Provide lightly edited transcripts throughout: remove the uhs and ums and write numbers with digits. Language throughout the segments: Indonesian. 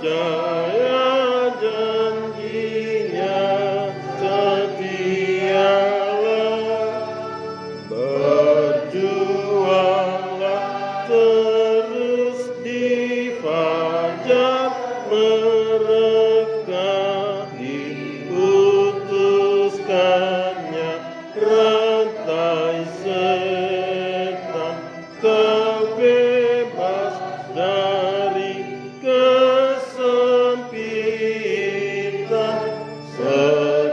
percaya janjinya, setialah, berjuanglah terus di fajar mereka, diputuskannya rantai setan, kau bebas dari kesempitan, setialah.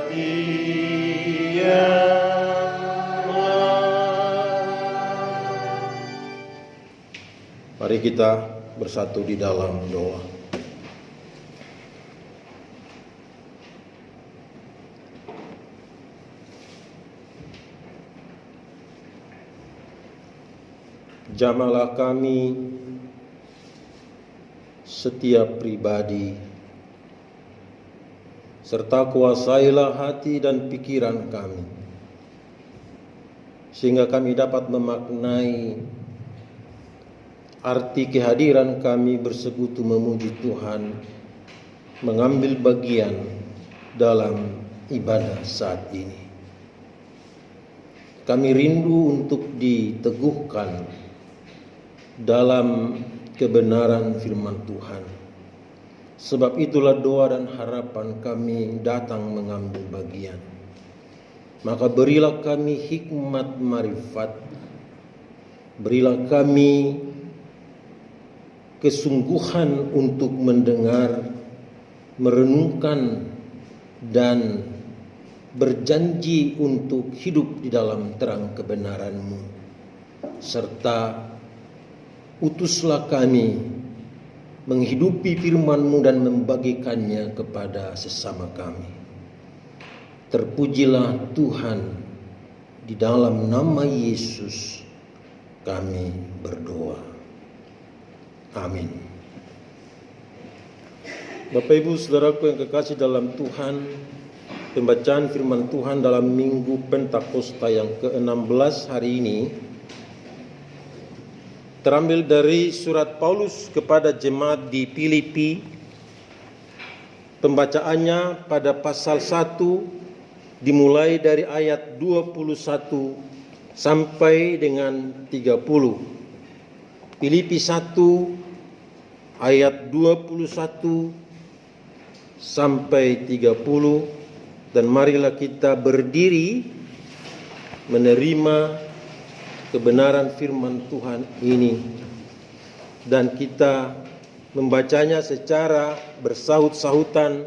Mari kita bersatu di dalam doa. Jamahlah kami setiap pribadi, serta kuasailah hati dan pikiran kami, sehingga kami dapat memaknai arti kehadiran kami bersekutu memuji Tuhan, mengambil bagian dalam ibadah saat ini. Kami rindu untuk diteguhkan dalam kebenaran firman Tuhan. Sebab itulah doa dan harapan kami datang mengambil bagian. Maka berilah kami hikmat marifat, berilah kami kesungguhan untuk mendengar, merenungkan, dan berjanji untuk hidup di dalam terang kebenaran-Mu. Serta utuslah kami menghidupi firman-Mu dan membagikannya kepada sesama kami. Terpujilah Tuhan, di dalam nama Yesus kami berdoa. Amin. Bapak Ibu Saudaraku yang kekasih dalam Tuhan, pembacaan firman Tuhan dalam Minggu Pentakosta yang ke-16 hari ini terambil dari surat Paulus kepada jemaat di Filipi. Pembacaannya pada pasal 1 dimulai dari ayat 21 sampai dengan 30. Filipi 1 ayat 21 sampai 30, dan marilah kita berdiri menerima kebenaran firman Tuhan ini, dan kita membacanya secara bersahut-sahutan.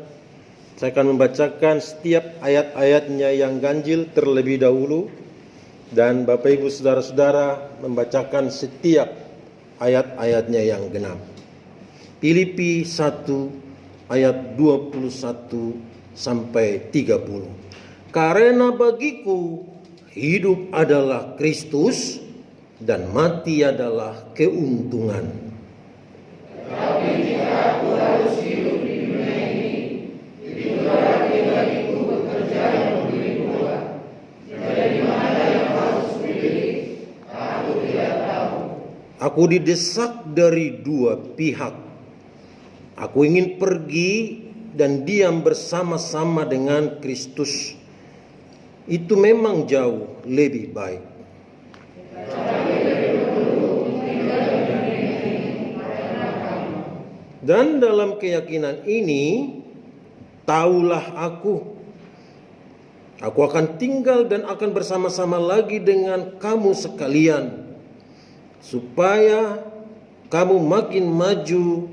Saya akan membacakan setiap ayat-ayatnya yang ganjil terlebih dahulu, dan Bapak Ibu Saudara-saudara membacakan setiap ayat-ayatnya yang genap. Filipi 1 ayat 21 sampai 30. Karena bagiku hidup adalah Kristus dan mati adalah keuntungan. Tetapi jika aku harus hidup di dunia ini, itu berarti bagiku bekerja yang memberi buah. Dari mana yang harus dipilih, aku tidak tahu. Aku didesak dari dua pihak. Aku ingin pergi dan diam bersama-sama dengan Kristus. Itu memang jauh lebih baik. Dan dalam keyakinan ini, tahulah aku akan tinggal dan akan bersama-sama lagi dengan kamu sekalian, supaya kamu makin maju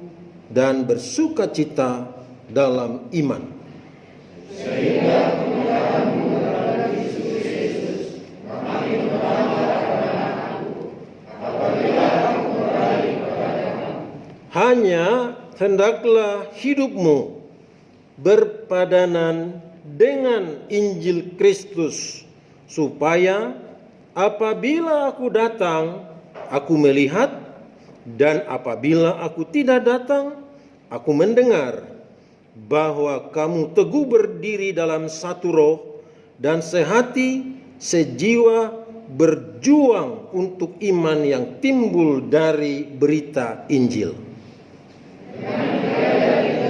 dan bersukacita dalam iman. Sehingga kemuliaan-Mu kepada Kristus Yesus makin bertambah kepada aku, apabila aku kembali kepada Kamu. Hanya hendaklah hidupmu berpadanan dengan Injil Kristus, supaya apabila aku datang, aku melihat, dan apabila aku tidak datang, aku mendengar bahwa kamu teguh berdiri dalam satu roh dan sehati, sejiwa, berjuang untuk iman yang timbul dari berita Injil. Dengan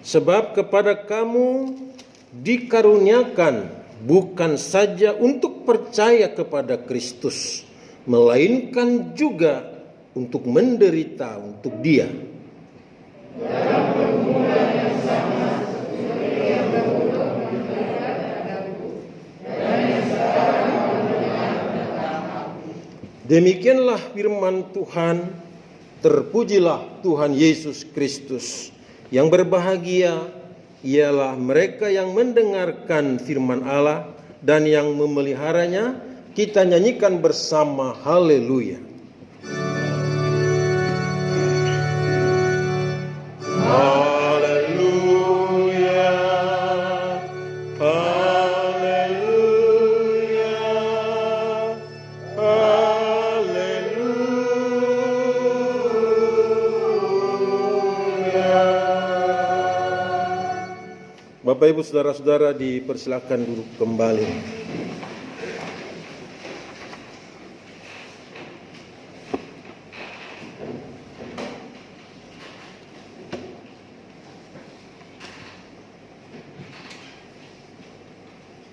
Sebab kepada kamu dikaruniakan bukan saja untuk percaya kepada Kristus, melainkan juga untuk menderita untuk Dia. Demikianlah firman Tuhan. Terpujilah Tuhan Yesus Kristus. Yang berbahagia ialah mereka yang mendengarkan firman Allah dan yang memeliharanya. Kita nyanyikan bersama haleluya. Haleluya. Haleluya. Haleluya. Bapak Ibu Saudara-saudara dipersilakan duduk kembali.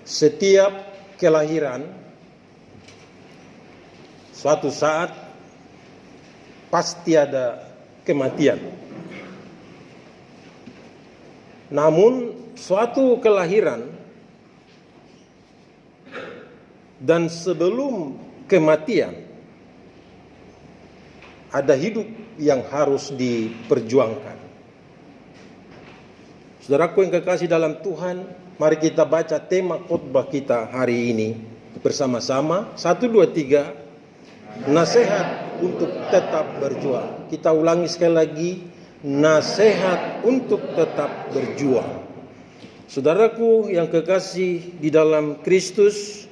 Setiap kelahiran suatu saat pasti ada kematian. Namun suatu kelahiran dan sebelum kematian ada hidup yang harus diperjuangkan. Saudaraku yang kekasih dalam Tuhan, mari kita baca tema khotbah kita hari ini bersama-sama. 1, 2, 3. Nasihat untuk tetap berjuang. Kita ulangi sekali lagi. Nasihat untuk tetap berjuang. Saudaraku yang kekasih di dalam Kristus,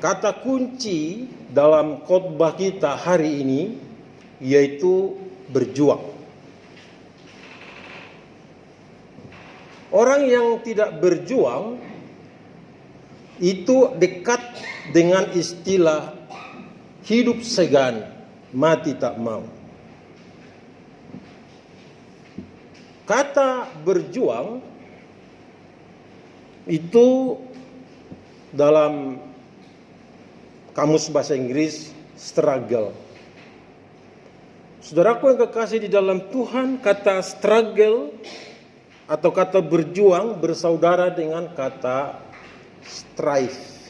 kata kunci dalam khotbah kita hari ini yaitu berjuang. Orang yang tidak berjuang itu dekat dengan istilah hidup segan, mati tak mau. Kata berjuang itu dalam kamus bahasa Inggris struggle. Saudaraku yang kekasih di dalam Tuhan, kata struggle atau kata berjuang bersaudara dengan kata strive.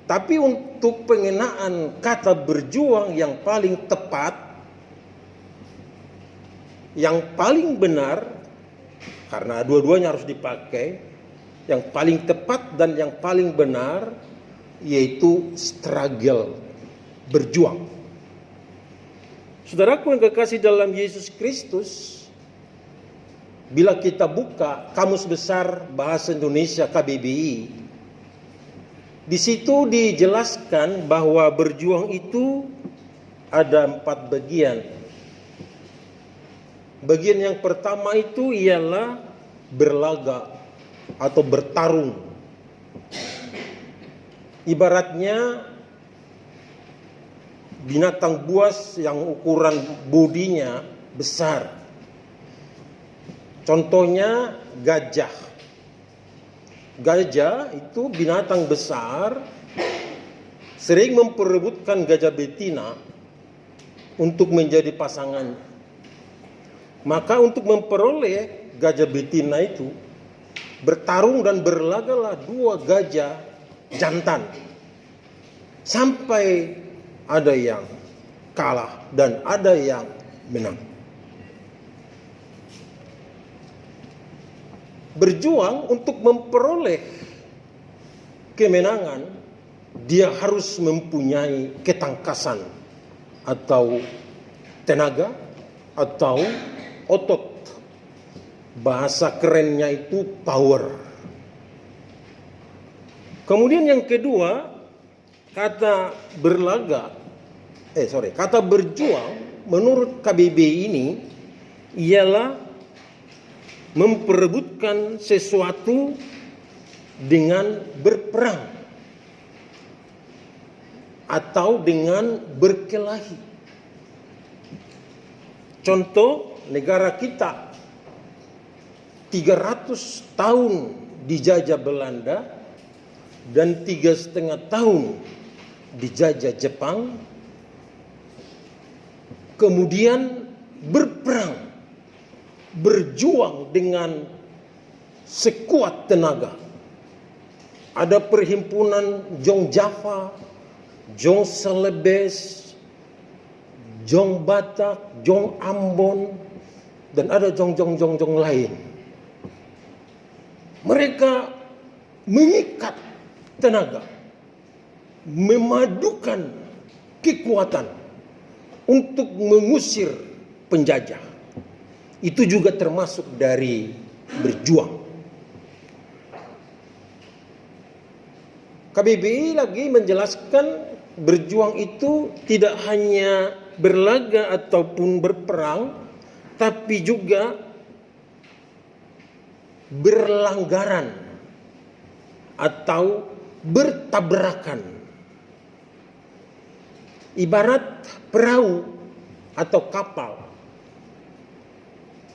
Tapi untuk pengenaan kata berjuang yang paling tepat, yang paling benar, karena dua-duanya harus dipakai, yang paling tepat dan yang paling benar yaitu struggle, berjuang. Saudaraku yang kekasih dalam Yesus Kristus, bila kita buka Kamus Besar Bahasa Indonesia KBBI, di situ dijelaskan bahwa berjuang itu ada 4 bagian. Bagian yang pertama itu ialah berlaga atau bertarung. Ibaratnya binatang buas yang ukuran bodinya besar. Contohnya gajah. Gajah itu binatang besar, sering memperebutkan gajah betina untuk menjadi pasangannya. Maka untuk memperoleh gajah betina itu bertarung dan berlagalah 2 gajah jantan sampai ada yang kalah dan ada yang menang. Berjuang untuk memperoleh kemenangan, dia harus mempunyai ketangkasan atau tenaga atau otot. Bahasa kerennya itu power. Kemudian yang kedua, kata berjuang menurut KBBI ini ialah memperebutkan sesuatu dengan berperang atau dengan berkelahi. Contoh negara kita 300 tahun dijajah Belanda dan 3,5 tahun dijajah Jepang, kemudian berperang, berjuang dengan sekuat tenaga. Ada perhimpunan Jong Java, Jong Celebes, Jong Batak, Jong Ambon, dan ada Jong lain. Mereka mengikat tenaga, memadukan kekuatan untuk mengusir penjajah. Itu juga termasuk dari berjuang. KBBI lagi menjelaskan berjuang itu tidak hanya berlaga ataupun berperang, tapi juga berlanggaran atau bertabrakan. Ibarat perahu atau kapal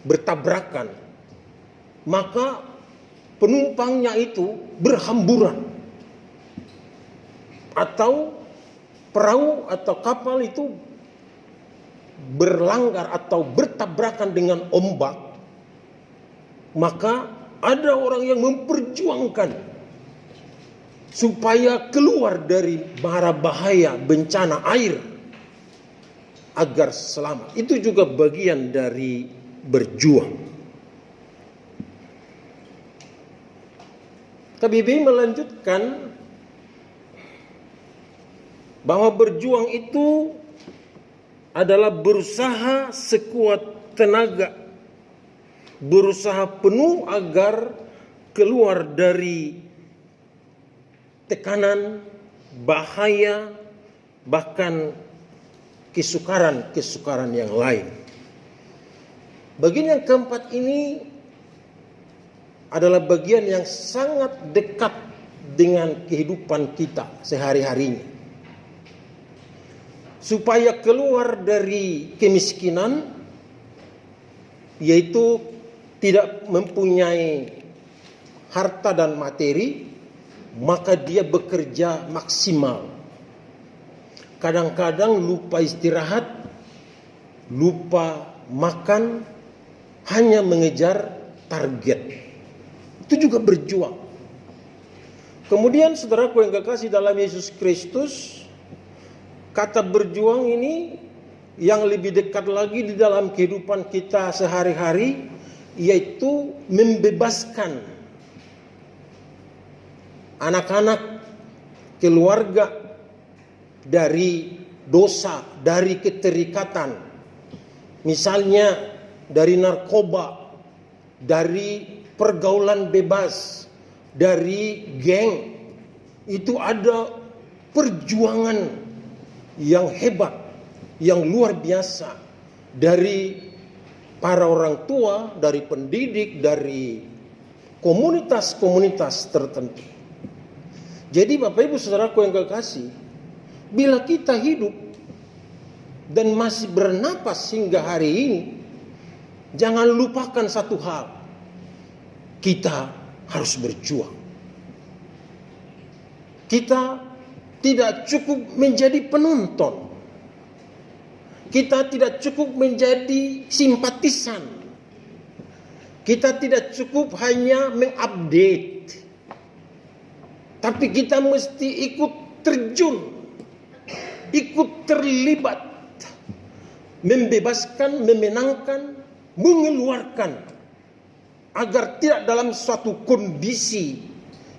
bertabrakan, maka penumpangnya itu berhamburan, atau perahu atau kapal itu berlanggar atau bertabrakan dengan ombak, maka ada orang yang memperjuangkan supaya keluar dari mara bahaya bencana air agar selamat. Itu juga bagian dari berjuang. KBBI melanjutkan bahwa berjuang itu adalah berusaha sekuat tenaga, berusaha penuh agar keluar dari tekanan, bahaya, bahkan kesukaran yang lain. Bagian yang keempat ini adalah bagian yang sangat dekat dengan kehidupan kita sehari-harinya. Supaya keluar dari kemiskinan, yaitu tidak mempunyai harta dan materi, maka dia bekerja maksimal. Kadang-kadang lupa istirahat, lupa makan, hanya mengejar target. Itu juga berjuang. Kemudian saudaraku yang kekasih dalam Yesus Kristus, kata berjuang ini yang lebih dekat lagi di dalam kehidupan kita sehari-hari, yaitu membebaskan anak-anak, keluarga dari dosa, dari keterikatan. Misalnya dari narkoba, dari pergaulan bebas, dari geng. Itu ada perjuangan yang hebat, yang luar biasa dari para orang tua, dari pendidik, dari komunitas-komunitas tertentu. Jadi Bapak Ibu Saudaraku yang kekasih, bila kita hidup dan masih bernapas hingga hari ini, jangan lupakan satu hal. Kita harus berjuang. Kita tidak cukup menjadi penonton. Kita tidak cukup menjadi simpatisan. Kita tidak cukup hanya mengupdate. Tapi kita mesti ikut terjun, ikut terlibat, membebaskan, memenangkan, mengeluarkan, agar tidak dalam suatu kondisi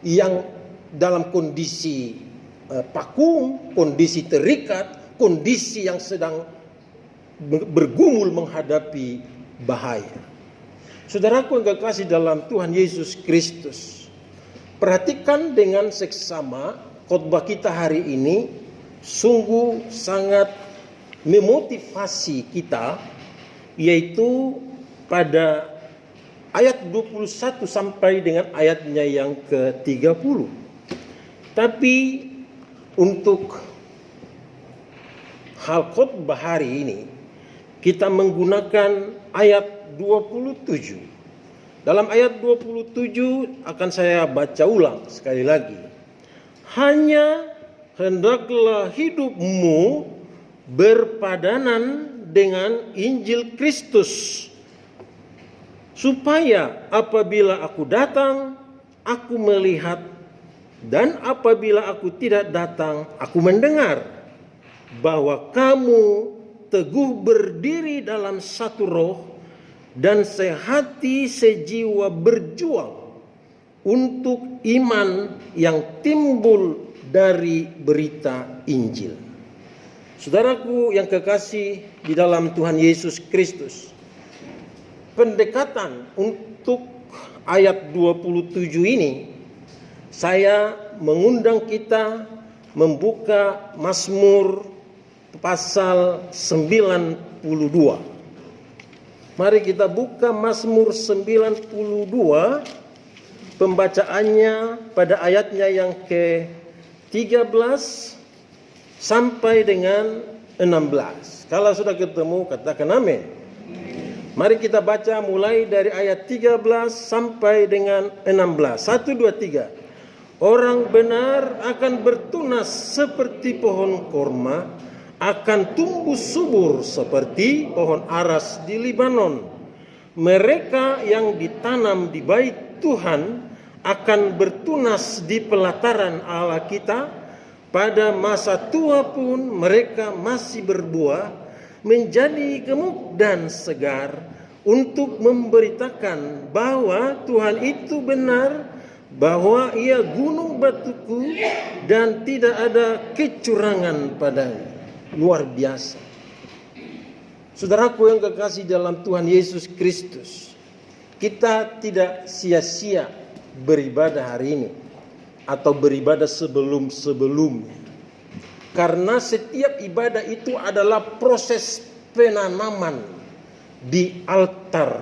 yang dalam kondisi vakum, kondisi terikat, kondisi yang sedang bergumul menghadapi bahaya. Saudaraku yang kekasih dalam Tuhan Yesus Kristus, perhatikan dengan seksama khotbah kita hari ini sungguh sangat memotivasi kita, yaitu pada ayat 21 sampai dengan ayatnya yang ke-30. Tapi untuk hal khotbah hari ini, kita menggunakan ayat 27. Dalam ayat 27 akan saya baca ulang sekali lagi. Hanya hendaklah hidupmu berpadanan dengan Injil Kristus, supaya apabila aku datang, aku melihat, dan apabila aku tidak datang, aku mendengar bahwa kamu teguh berdiri dalam satu roh dan sehati sejiwa berjuang untuk iman yang timbul dari berita Injil. Saudaraku yang kekasih di dalam Tuhan Yesus Kristus, pendekatan untuk ayat 27 ini, saya mengundang kita membuka Mazmur pasal 92. Mari kita buka Mazmur 92, pembacaannya pada ayatnya yang ke-13 sampai dengan 16. Kalau sudah ketemu katakan amin. Mari kita baca mulai dari ayat 13 sampai dengan 16. 1, 2, 3. Orang benar akan bertunas seperti pohon korma, akan tumbuh subur seperti pohon aras di Libanon. Mereka yang ditanam di bait Tuhan akan bertunas di pelataran Allah kita. Pada masa tua pun mereka masih berbuah, menjadi gemuk dan segar, untuk memberitakan bahwa Tuhan itu benar, bahwa Ia gunung batuku dan tidak ada kecurangan padanya. Luar biasa. Saudaraku yang kekasih dalam Tuhan Yesus Kristus, kita tidak sia-sia beribadah hari ini atau beribadah sebelum-sebelumnya. Karena setiap ibadah itu adalah proses penanaman di altar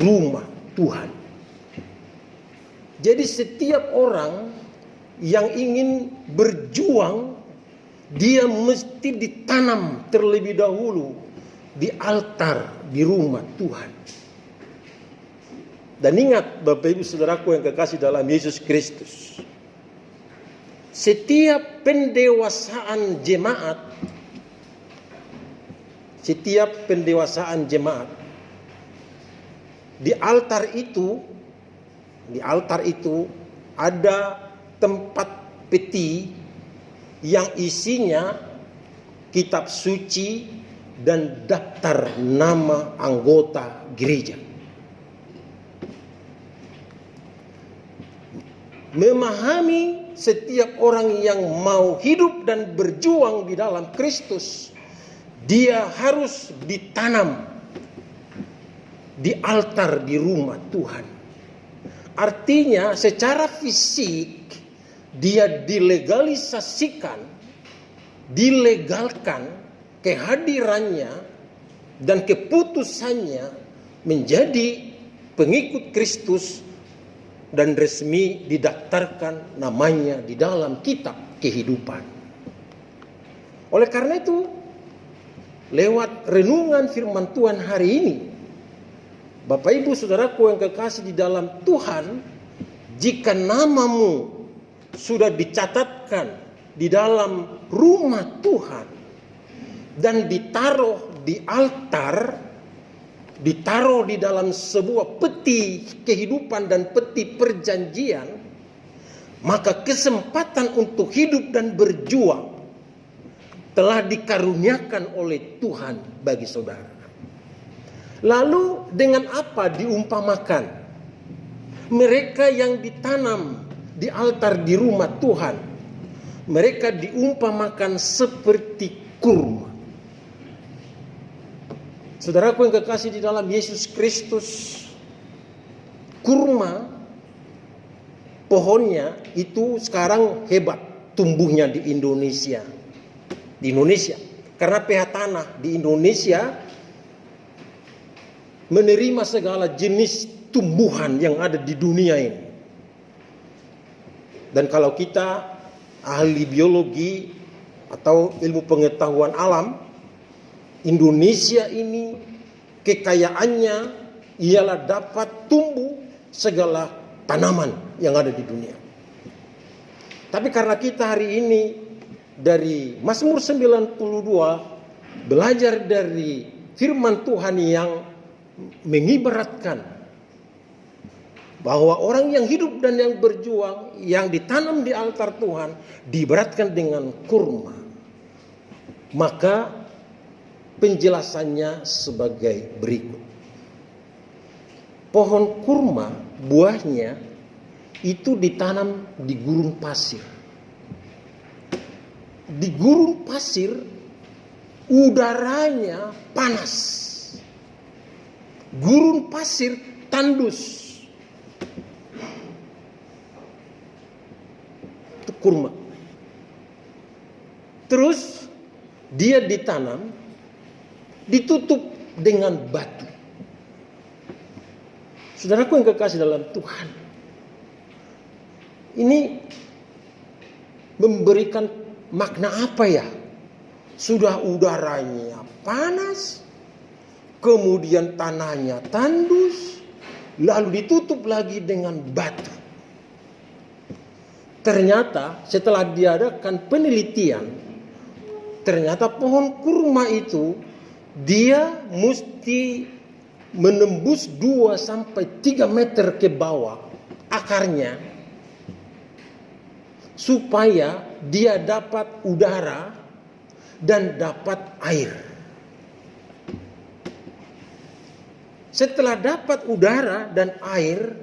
rumah Tuhan. Jadi setiap orang yang ingin berjuang, dia mesti ditanam terlebih dahulu di altar di rumah Tuhan. Dan ingat Bapak Ibu Saudaraku yang kekasih dalam Yesus Kristus, setiap pendewasaan jemaat di altar itu ada tempat peti yang isinya kitab suci dan daftar nama anggota gereja. Memahami setiap orang yang mau hidup dan berjuang di dalam Kristus, dia harus ditanam di altar di rumah Tuhan. Artinya secara fisik dia dilegalkan kehadirannya dan keputusannya menjadi pengikut Kristus dan resmi didaftarkan namanya di dalam kitab kehidupan. Oleh karena itu, lewat renungan firman Tuhan hari ini, Bapak Ibu Saudaraku yang kekasih di dalam Tuhan, jika namamu sudah dicatatkan di dalam rumah Tuhan dan ditaruh di altar, ditaruh di dalam sebuah peti kehidupan dan peti perjanjian, maka kesempatan untuk hidup dan berjuang telah dikaruniakan oleh Tuhan bagi saudara. Lalu dengan apa diumpamakan mereka yang ditanam di altar di rumah Tuhan? Mereka diumpamakan seperti kurma. Saudaraku yang kekasih di dalam Yesus Kristus, kurma pohonnya itu sekarang hebat tumbuhnya di Indonesia. Karena pH tanah di Indonesia menerima segala jenis tumbuhan yang ada di dunia ini. Dan kalau kita ahli biologi atau ilmu pengetahuan alam, Indonesia ini kekayaannya ialah dapat tumbuh segala tanaman yang ada di dunia. Tapi karena kita hari ini dari Mazmur 92 belajar dari firman Tuhan yang mengibaratkan bahwa orang yang hidup dan yang berjuang yang ditanam di altar Tuhan diibaratkan dengan kurma. Maka penjelasannya sebagai berikut. Pohon kurma buahnya itu ditanam di gurun pasir. Di gurun pasir udaranya panas. Gurun pasir tandus. Itu kurma. Terus dia ditanam, ditutup dengan batu. Saudaraku yang kekasih dalam Tuhan, ini memberikan makna apa ya? Sudah udaranya panas, kemudian tanahnya tandus, lalu ditutup lagi dengan batu. Ternyata setelah diadakan penelitian, ternyata pohon kurma itu dia mesti menembus 2-3 meter ke bawah akarnya supaya dia dapat udara dan dapat air. Setelah dapat udara dan air,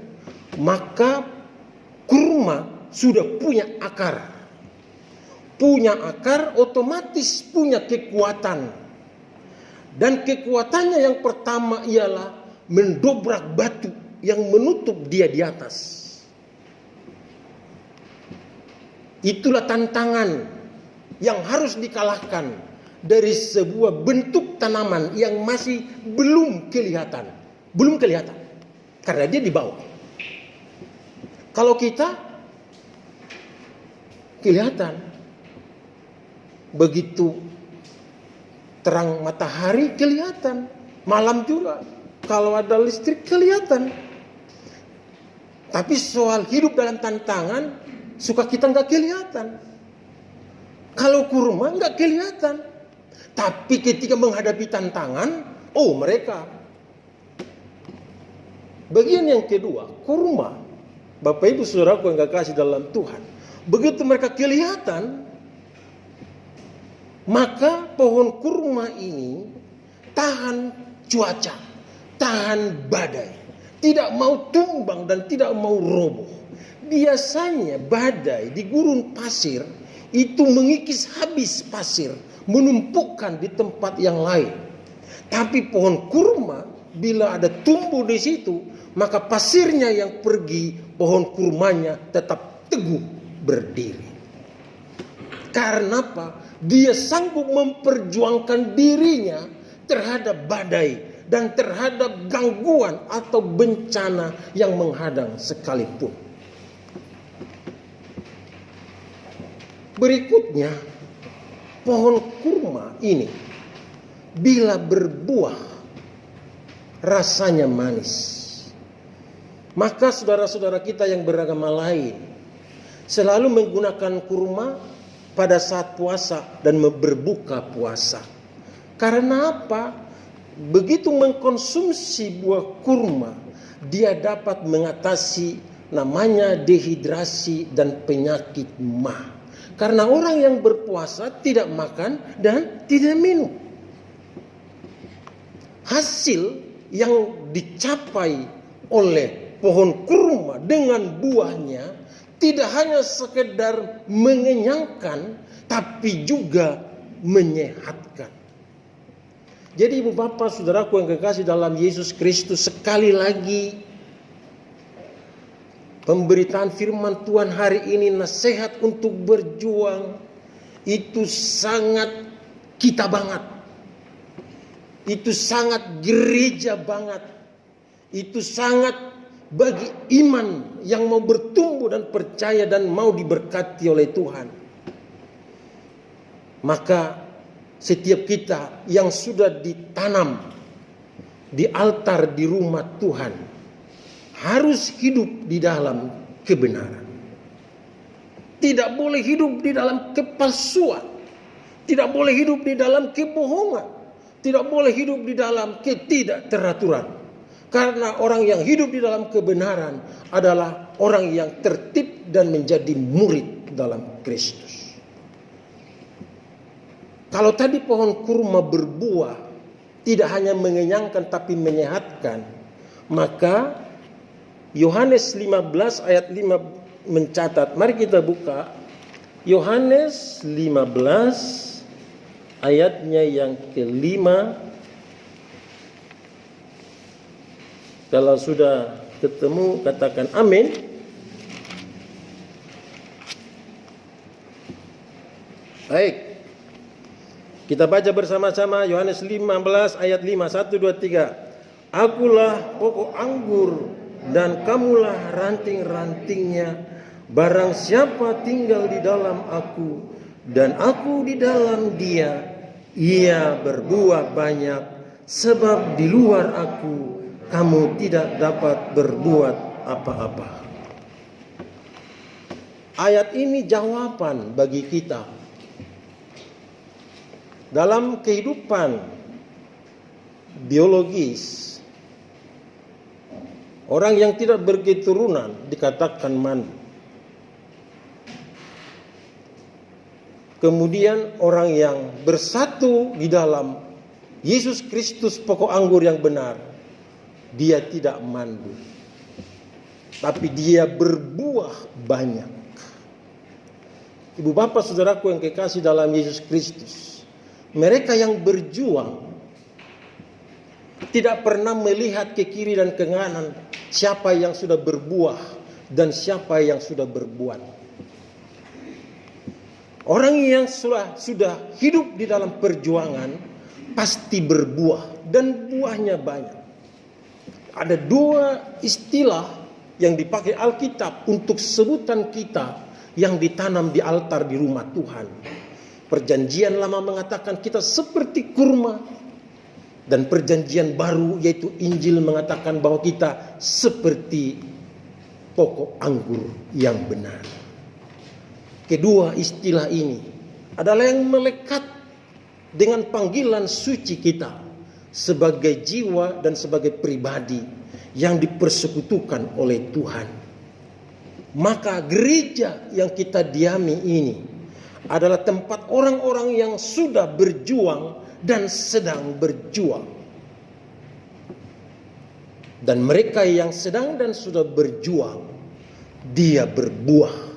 maka kurma sudah punya akar. Punya akar otomatis punya kekuatan. Dan kekuatannya yang pertama ialah mendobrak batu yang menutup dia di atas. Itulah tantangan yang harus dikalahkan dari sebuah bentuk tanaman yang masih belum kelihatan. Belum kelihatan. Karena dia di bawah. Kalau kita kelihatan. Begitu terang matahari kelihatan. Malam juga. Kalau ada listrik kelihatan. Tapi soal hidup dalam tantangan, suka kita nggak kelihatan. Kalau kurma nggak kelihatan. Tapi ketika menghadapi tantangan, oh mereka. Bagian yang kedua, kurma. Bapak Ibu Saudaraku yang kekasih dalam Tuhan. Begitu mereka kelihatan, maka pohon kurma ini tahan cuaca, tahan badai, tidak mau tumbang dan tidak mau roboh. Biasanya badai di gurun pasir itu mengikis habis pasir, menumpukkan di tempat yang lain. Tapi pohon kurma bila ada tumbuh di situ, maka pasirnya yang pergi, pohon kurmanya tetap teguh berdiri. Karena apa? Dia sanggup memperjuangkan dirinya terhadap badai dan terhadap gangguan atau bencana yang menghadang sekalipun. Berikutnya, pohon kurma ini bila berbuah rasanya manis. Maka saudara-saudara kita yang beragama lain selalu menggunakan kurma pada saat puasa dan berbuka puasa. Karena apa? Begitu mengkonsumsi buah kurma, dia dapat mengatasi namanya dehidrasi dan penyakit mah. Karena orang yang berpuasa tidak makan dan tidak minum. Hasil yang dicapai oleh pohon kurma dengan buahnya tidak hanya sekedar mengenyangkan, tapi juga menyehatkan. Jadi ibu bapak saudaraku yang kekasih dalam Yesus Kristus, sekali lagi pemberitaan firman Tuhan hari ini, nasihat untuk berjuang, itu sangat kita banget. Itu sangat gereja banget. Itu sangat bagi iman yang mau bertumbuh dan percaya dan mau diberkati oleh Tuhan. Maka setiap kita yang sudah ditanam di altar di rumah Tuhan harus hidup di dalam kebenaran. Tidak boleh hidup di dalam kepalsuan. Tidak boleh hidup di dalam kebohongan. Tidak boleh hidup di dalam ketidakteraturan. Karena orang yang hidup di dalam kebenaran adalah orang yang tertib dan menjadi murid dalam Kristus. Kalau tadi pohon kurma berbuah tidak hanya mengenyangkan tapi menyehatkan, maka Yohanes 15 ayat 5 mencatat. Mari kita buka Yohanes 15 ayatnya yang kelima. Kalau sudah ketemu katakan amin. Baik. Kita baca bersama-sama Yohanes 15 ayat 5. 1, 2, 3. Akulah pokok anggur dan kamulah ranting-rantingnya. Barang siapa tinggal di dalam aku dan aku di dalam dia, ia berbuah banyak. Sebab di luar aku kamu tidak dapat berbuat apa-apa. Ayat ini jawaban bagi kita. Dalam kehidupan biologis, orang yang tidak berketurunan dikatakan mandu. Kemudian orang yang bersatu di dalam Yesus Kristus pokok anggur yang benar, dia tidak mandu, tapi dia berbuah banyak. Ibu bapak saudaraku yang kekasih dalam Yesus Kristus, mereka yang berjuang tidak pernah melihat ke kiri dan ke kanan siapa yang sudah berbuah dan siapa yang sudah berbuat. Orang yang sudah hidup di dalam perjuangan pasti berbuah dan buahnya banyak. Ada dua istilah yang dipakai Alkitab untuk sebutan kita yang ditanam di altar di rumah Tuhan. Perjanjian lama mengatakan kita seperti kurma, dan perjanjian baru yaitu Injil mengatakan bahwa kita seperti pokok anggur yang benar. Kedua istilah ini adalah yang melekat dengan panggilan suci kita sebagai jiwa dan sebagai pribadi yang dipersekutukan oleh Tuhan. Maka gereja yang kita diami ini adalah tempat orang-orang yang sudah berjuang dan sedang berjuang. Dan mereka yang sedang dan sudah berjuang, dia berbuah.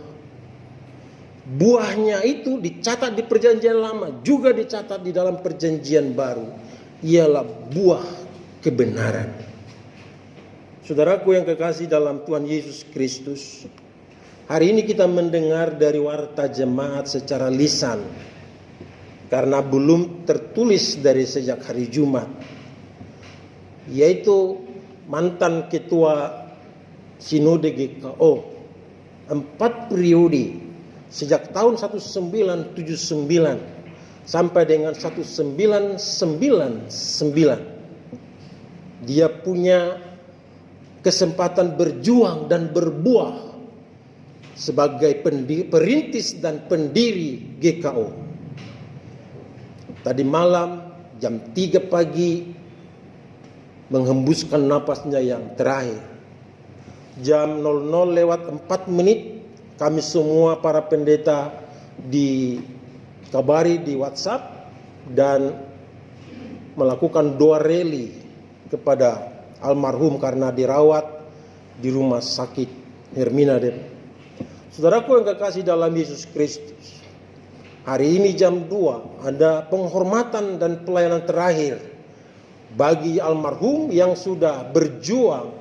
Buahnya itu dicatat di perjanjian lama, juga dicatat di dalam perjanjian baru. Ialah buah kebenaran. Saudaraku yang kekasih dalam Tuhan Yesus Kristus, hari ini kita mendengar dari warta jemaat secara lisan, karena belum tertulis dari sejak hari Jumat, yaitu mantan ketua Sinode GKO 4 periode sejak tahun 1979 sampai dengan 1999. Dia punya kesempatan berjuang dan berbuah sebagai perintis dan pendiri GKO. Tadi malam jam 3 pagi menghembuskan napasnya yang terakhir. Jam 00:04 kami semua para pendeta dikabari di WhatsApp dan melakukan doa reli kepada almarhum karena dirawat di rumah sakit Hermina Depok. Saudaraku yang kekasih dalam Yesus Kristus, hari ini jam 2 ada penghormatan dan pelayanan terakhir bagi almarhum yang sudah berjuang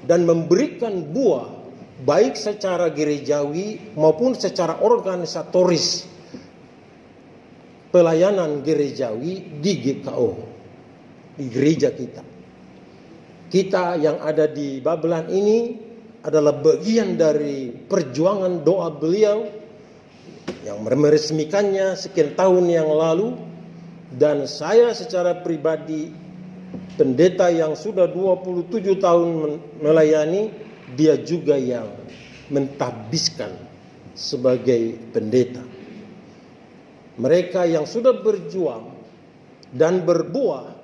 dan memberikan buah baik secara gerejawi maupun secara organisatoris pelayanan gerejawi di GKO, di gereja kita. Kita yang ada di Babelan ini adalah bagian dari perjuangan doa beliau yang meresmikannya sekian tahun yang lalu dan saya secara pribadi, pendeta yang sudah 27 tahun melayani, dia juga yang mentabiskan sebagai pendeta. Mereka yang sudah berjuang dan berbuah,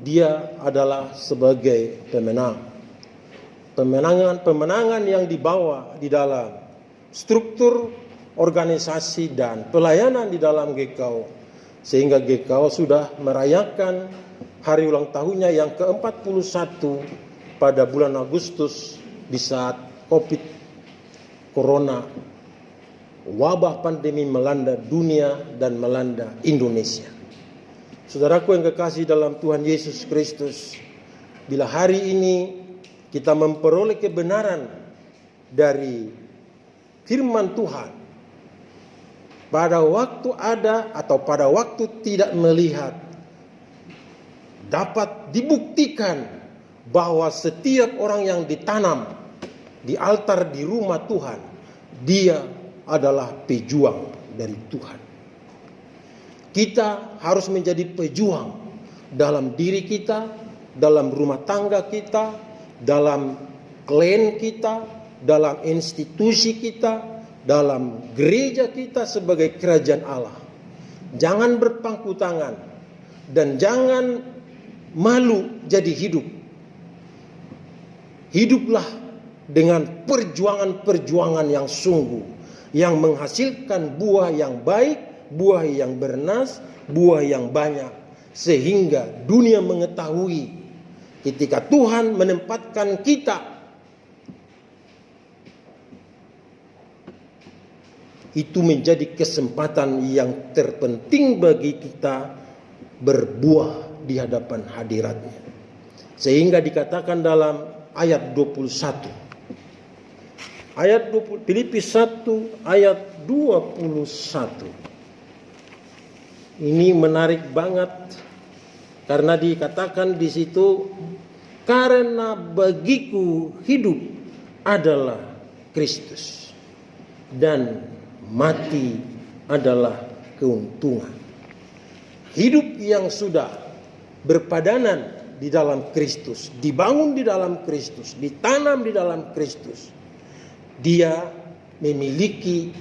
dia adalah sebagai pemenang. Pemenangan yang dibawa di dalam struktur organisasi dan pelayanan di dalam GKO, sehingga GKO sudah merayakan hari ulang tahunnya yang ke-41 pada bulan Agustus di saat COVID Corona, wabah pandemi melanda dunia dan melanda Indonesia. Saudaraku yang kekasih dalam Tuhan Yesus Kristus, bila hari ini kita memperoleh kebenaran dari firman Tuhan, pada waktu ada atau pada waktu tidak melihat, dapat dibuktikan bahwa setiap orang yang ditanam di altar di rumah Tuhan, dia adalah pejuang dari Tuhan. Kita harus menjadi pejuang dalam diri kita, dalam rumah tangga kita, dalam klan kita, dalam institusi kita, dalam gereja kita sebagai kerajaan Allah. Jangan berpangku tangan dan jangan malu jadi hidup. Hiduplah dengan perjuangan-perjuangan yang sungguh, yang menghasilkan buah yang baik, buah yang bernas, buah yang banyak, sehingga dunia mengetahui ketika Tuhan menempatkan kita, itu menjadi kesempatan yang terpenting bagi kita berbuah di hadapan hadirat-Nya. Sehingga dikatakan dalam ayat 21. Ayat 20, Filipi 1 ayat 21. Ini menarik banget karena dikatakan di situ, karena bagiku hidup adalah Kristus dan mati adalah keuntungan. Hidup yang sudah berpadanan di dalam Kristus, dibangun di dalam Kristus, ditanam di dalam Kristus, dia memiliki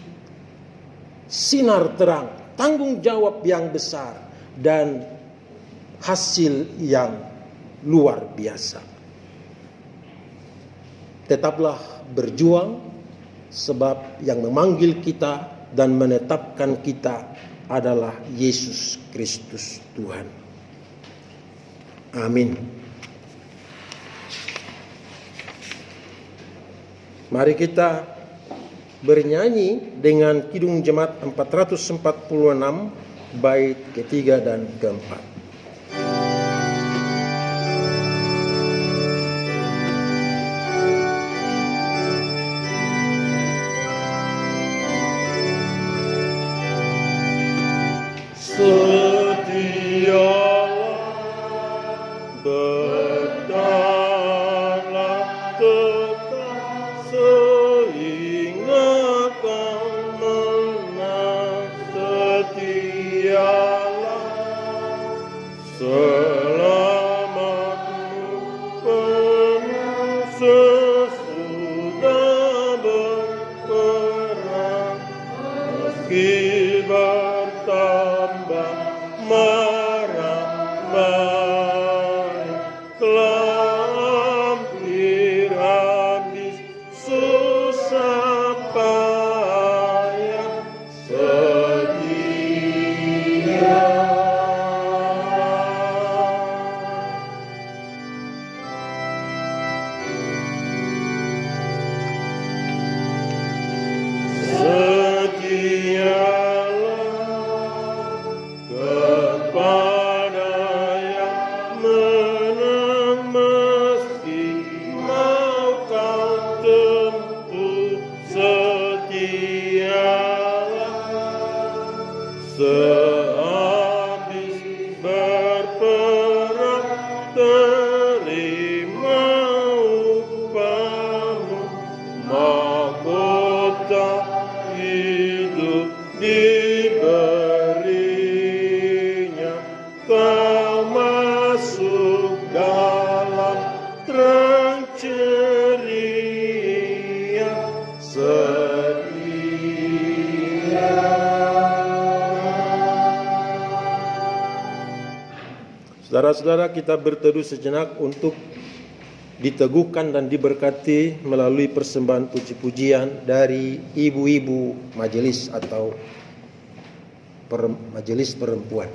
sinar terang, tanggung jawab yang besar, dan hasil yang luar biasa. Tetaplah berjuang, sebab yang memanggil kita dan menetapkan kita adalah Yesus Kristus Tuhan. Amin. Mari kita bernyanyi dengan Kidung Jemaat 446 bait ketiga dan keempat. ceria setia. Saudara-saudara, kita berteduh sejenak untuk diteguhkan dan diberkati melalui persembahan puji-pujian dari ibu-ibu majelis atau majelis perempuan.